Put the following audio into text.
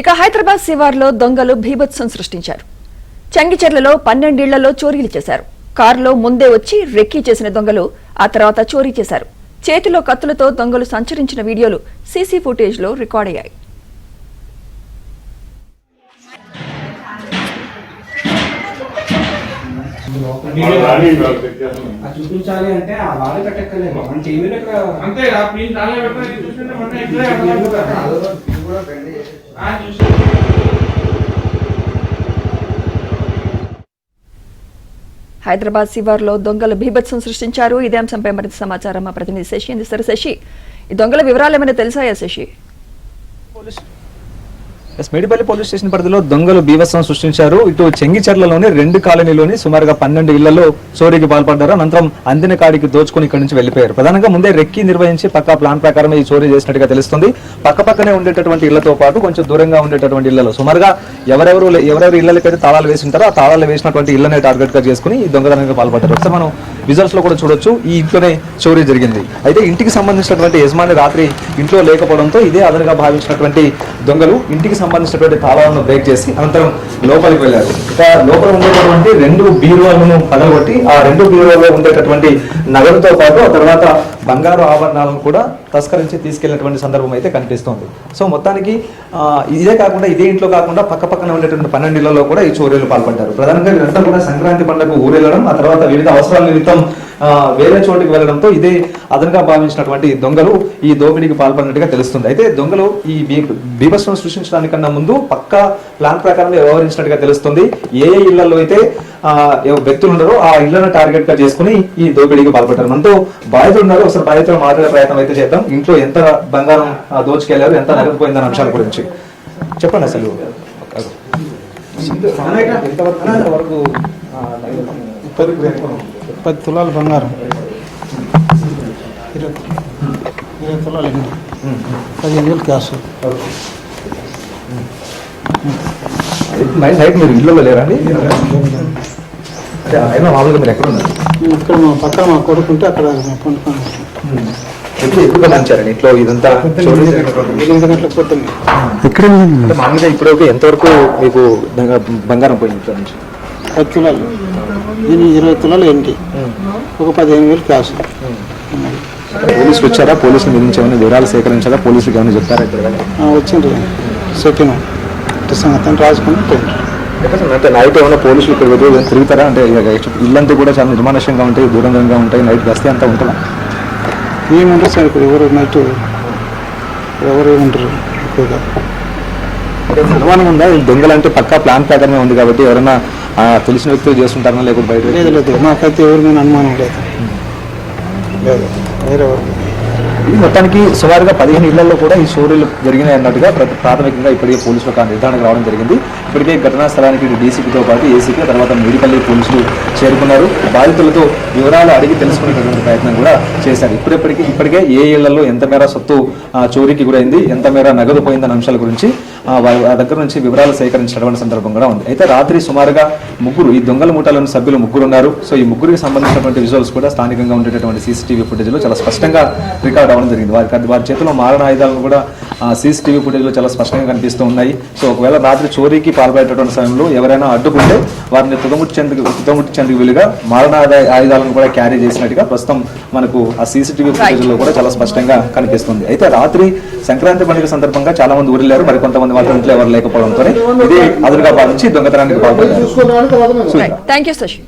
ఇక హైదరాబాద్ శివార్లో దొంగలు భీభత్సం సృష్టించారు. చంగిచెర్లలో 12 ఇళ్లలో చోరీలు చేశారు. కారులో ముందే వచ్చి రెక్కీ చేసిన దొంగలు ఆ తర్వాత చోరీ చేశారు. చేతిలో కత్తులతో దొంగలు సంచరించిన వీడియోలు సీసీ ఫుటేజ్లో రికార్డ్ అయ్యాయి. చూపించాలి అంటే ఆ బాధ పెట్టక్కర్లేదు మన టీవీలో అంతే హైదరాబాద్ శివార్లో దొంగలు భీభత్సం సృష్టించారు. ఇదే అంశంపై మరింత సమాచారం మా ప్రతినిధి శశి అందిస్తారు. శశి, ఈ దొంగల వివరాలు ఏమైనా తెలుసాయా శశి? మేడిపల్లి పోలీస్ స్టేషన్ పరిధిలో దొంగలు బీభత్సం సృష్టించారు. ఇటు చెంగిచెర్లలోని 2 కాలనీలోని సుమారుగా 12 ఇళ్లలో చోరీకి పాల్పడ్డారు. అనంతరం అందిన కాడికి దోచుకుని ఇక్కడి నుంచి వెళ్లిపోయారు. ప్రధానంగా ముందే రెక్కీ నిర్వహించి పక్కా ప్లాన్ ప్రకారం ఈ చోరీ చేసినట్టుగా తెలుస్తుంది. పక్కపక్కనే ఉండేటటువంటి ఇళ్లతో పాటు కొంచెం దూరంగా ఉండేటటువంటి ఇళ్లలో సుమారుగా ఎవరెవరు ఇళ్లకైతే తాళాలు వేసి ఉంటారో ఆ తాళాలు వేసినటువంటి ఇళ్లనే టార్గెట్ గా చేసుకుని ఈ దొంగతనానికి పాల్పడ్డారు. ఒకసారి మనం విజువల్స్ లో కూడా చూడొచ్చు. ఈ ఇంట్లోనే చోరీ జరిగింది. అయితే ఇంటికి సంబంధించినటువంటి యజమాని రాత్రి ఇంట్లో లేకపోవడంతో ఇదే అదనుగా భావించినటువంటి దొంగలు ఇంటికి సంబంధించినటువంటి తాళాలను బ్రేక్ చేసి అనంతరం లోపలికి వెళ్ళారు. ఇక లోపల ఉండేటటువంటి 2 బీరువాలను పగలగొట్టి ఆ 2 బీరువాలో ఉండేటటువంటి నగదుతో పాటు ఆ తర్వాత బంగారు ఆభరణాలను కూడా తస్కరించి తీసుకెళ్లినటువంటి సందర్భం అయితే కనిపిస్తోంది. సో మొత్తానికి ఇదే కాకుండా ఇదే ఇంట్లో కాకుండా పక్కపక్కన ఉండేటువంటి 12 ఇళ్లలో కూడా ఈ చోరీలు పాల్పడ్డారు. ప్రధానంగా వీరంతా కూడా సంక్రాంతి పండుగకు ఊరెళ్లడం, ఆ తర్వాత వివిధ అవసరాల నిమిత్తం వేరే చోటికి వెళ్లడంతో ఇదే అదనంగా భావించినటువంటి దొంగలు ఈ దోపిడీకి పాల్పడినట్టుగా తెలుస్తుంది. అయితే దొంగలు ఈ బీభత్సం సృష్టించడానికన్నా ముందు పక్కా ప్లాన్ ప్రకారం వ్యవహరించినట్టుగా తెలుస్తుంది. ఏ ఇళ్లలో అయితే వ్యక్తులు ఉన్నారో ఆ ఇళ్లను టార్గెట్ గా చేసుకుని ఈ దోపిడీకి పాల్పడ్డారు. మనతో బాధితులు ఉన్నారు. ఒకసారి బాధితులు మాట్లాడే ప్రయత్నం అయితే చేద్దాం. ఇంట్లో ఎంత బంగారం దోచుకెళ్లారు, ఎంత నగదు పోయిందన్న అంశాల గురించి చెప్పండి. అసలు ఎంతవరకు 10 తులాల బంగారం, 20 తులాలు 15,000 క్యాష్. నైట్ మీరు ఇళ్ళలో లేరండి? అయినా మామూలుగా మీరు ఎక్కడ ఉన్నారు? ఇక్కడ మా పక్కన మా కొడుకుంటే అక్కడ పండుకున్నాను. ఎప్పుడు గమనించారండి ఇంట్లో ఇదంతా? 8 గంటలకు పోతుంది. మామూలుగా ఇప్పుడు ఎంతవరకు మీకు బంగారం పోయింది ఇంట్లో నుంచి? 10 తులాలు, 20 తులాలు ఏంటి, ఒక 15,000 క్యాష్. పోలీసులు వచ్చారా? పోలీసులు గురించి ఏమైనా వివరాలు సేకరించారా? పోలీసులు ఏమైనా చెప్తారా? వచ్చిండ్రు, చెప్పినాం సంగతి రాసుకుని పోయింది. అంటే నైట్ ఏమైనా పోలీసులు ఇక్కడ తిరుగుతారా? అంటే ఇల్లంతా కూడా చాలా నిర్మానుష్యంగా ఉంటాయి, దూరంగా ఉంటాయి, నైట్ గస్తీ అంతా ఉంటుందా? ఏముంటారు సార్ ఇక్కడ ఎవరు నైట్ ఎవరు ఏముంటారు ఎక్కువగా? అనుమానం ఉందా దొంగలు అంటే పక్కా ప్లాన్ ప్రకారమే ఉంది కాబట్టి ఎవరైనా తెలిసిన వ్యక్తులు చేస్తుంటారా లేకపోతే బయట? లేదు, మాకైతే ఎవరి మీద అనుమానం లేదు. వేరే మొత్తానికి సుమారుగా 15 ఇళ్లలో కూడా ఈ చోరీలు జరిగినాయి అన్నట్టుగా ప్రాథమికంగా ఇప్పటికే పోలీసులకు నిర్ధారణకు రావడం జరిగింది. ఇప్పటికే ఘటనా స్థలానికి డీసీపీతో పాటు ఏసీపీ తర్వాత మేడిపల్లి పోలీసులు చేరుకున్నారు. బాధితులతో వివరాలు అడిగి తెలుసుకునేటటువంటి ప్రయత్నం కూడా చేశారు. ఇప్పటికే ఏ ఇళ్లలో ఎంత మేర సొత్తు చోరీకి గురైంది, ఎంత మేర నగదు పోయిందన్న అంశాల గురించి వారి దగ్గర నుంచి వివరాలు సేకరించినటువంటి సందర్భం కూడా ఉంది. అయితే రాత్రి సుమారుగా ఈ దొంగల ముఠాలోని సభ్యులు 3 ఉన్నారు. సో ఈ 3కి సంబంధించినటువంటి విజువల్స్ కూడా స్థానికంగా ఉండేటటువంటి సీసీటీవీ ఫుటేజ్లో చాలా స్పష్టంగా రికార్డ్ అవ్వడం జరిగింది. వారి చేతిలో మారణ ఆయుధాలను కూడా సీసీటీవీ ఫుటేజ్లో చాలా స్పష్టంగా కనిపిస్తూ ఉన్నాయి. సో ఒకవేళ రాత్రి చోరీకి పాల్పడేటటువంటి సమయంలో ఎవరైనా అడ్డుకుంటే వారిని తుదముట్టించేందుకు వీలుగా మారణ ఆయుధాలను కూడా క్యారీ చేసినట్టుగా ప్రస్తుతం మనకు ఆ సీసీటీవీ ఫుటేజ్లో కూడా చాలా స్పష్టంగా కనిపిస్తుంది. అయితే రాత్రి సంక్రాంతి పండుగ సందర్భంగా చాలా మంది ఊరెళ్లారు. మరి కొంతమంది మాత్రం ఇంట్లో ఎవరు లేకపోవడంతో ఇది అదురుగా భావించి దొంగతనానికి పాల్పడ్డారు. Thank you Shashi.